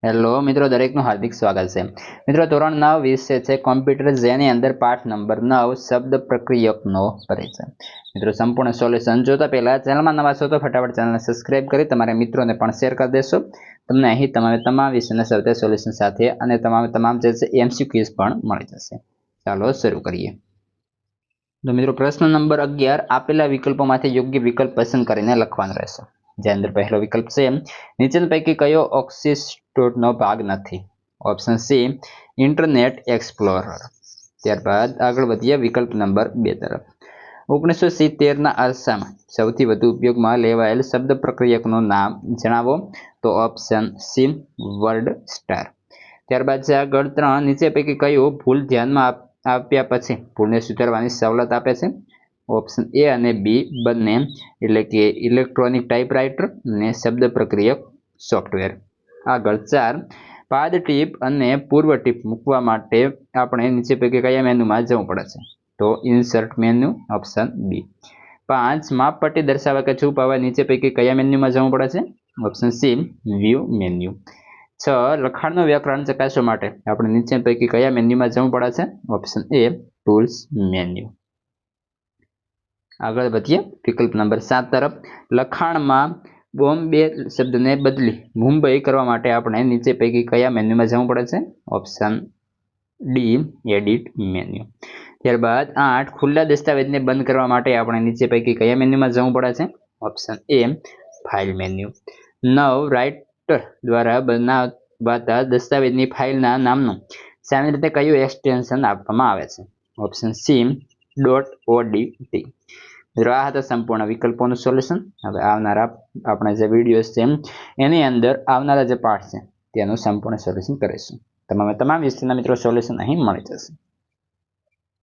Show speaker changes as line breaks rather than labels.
Hello મિત્રો, દરેકનું હાર્દિક સ્વાગત છે। મિત્રો, ધોરણ 9 વિષય છે કોમ્પ્યુટર, જેની અંદર પાઠ નંબર 9 શબ્દ પ્રક્રિયકનો પરિચય। મિત્રો, સંપૂર્ણ સોલ્યુશન જોતા પહેલા ચેનલમાં નવા છો તો ફટાફટ ચેનલને સબસ્ક્રાઇબ કરી તમારા મિત્રોને પણ શેર કરી દેશો। તમને અહીં તમામ વિષયના સરળ સોલ્યુશન સાથે અને તમામ જે છે એમસીક્યુઝ પણ મળી જશે। ચાલો શરૂ કરીએ। તો મિત્રો, પ્રશ્ન નંબર 11 આપેલા વિકલ્પોમાંથી યોગ્ય વિકલ્પ પસંદ કરીને લખવાનો રહેશે। જે અંદર પહેલો વિકલ્પ છે નીચેના પૈકી કયો ઓક્સિસ્ટોનો ભાગ નથી? Option C internet explorer. ત્યારબાદ આગળ વધીએ વિકલ્પ નંબર 2 તરફ। 1970ના અરસામાં સૌથી વધુ ઉપયોગમાં લેવાયેલ શબ્દ પ્રક્રિયકનું નામ જણાવો, તો ઓપ્શન સી વર્ડ સ્ટાર। ત્યારબાદ છે આગળ 3 નીચે પૈકી કયું ભૂલ ધ્યાનમાં આપ્યા પછી ભૂલને સુધારવાની સવલત આપે છે? ઓપ્શન એ અને બી બંને, એટલે કે ઇલેક્ટ્રોનિક ટાઈપરાઇટર અને શબ્દ પ્રક્રિયક સોફ્ટવેર। આગળ 4 પાદ ટીપ અને પૂર્વ ટીપ મૂકવા માટે આપણે નીચે પૈકી કયા મેનુમાં જવું પડે છે? તો ઇન્સર્ટ મેનુ, ઓપ્શન બી। 5 માપપટ્ટી દર્શાવવા કે છુપાવવા નીચે પૈકી કયા મેન્યુમાં જવું પડે છે? Option C view menu. 6 લખાણનું વ્યાકરણ ચકાસવા માટે આપણે નીચે પૈકી કયા મેન્યુમાં જવું પડે છે? Option A tools menu. આગળ વધીએ વિકલ્પ નંબર 7 તરફ। લખાણમાં બોમ્બે શબ્દને બદલી મુંબઈ કરવા માટે આપણે નીચે પૈકી કયા મેન્યુમાં જવું પડે છે? Option D edit menu. ત્યારબાદ 8 ખુલ્લા દસ્તાવેજને બંધ કરવા માટે આપણે નીચે પૈકી કયા મેન્યુમાં જવું પડે છે? Option A file menu. 9 writer દ્વારા બનાવાતા દસ્તાવેજની ફાઇલના નામનું સામાન્ય રીતે કયું એક્સટેન્શન આપવામાં આવે છે? Option C .odt। મિત્રો, આ હતા સંપૂર્ણ વિકલ્પોનું સોલ્યુશન। હવે આવનારા આપણે જે વિડીયોઝ છે એની અંદર આવનારા જે પાઠ છે તેનું સંપૂર્ણ સોલ્યુશન કરીશું। તમામ વિષયના મિત્રો સોલ્યુશન અહીં મળી જશે।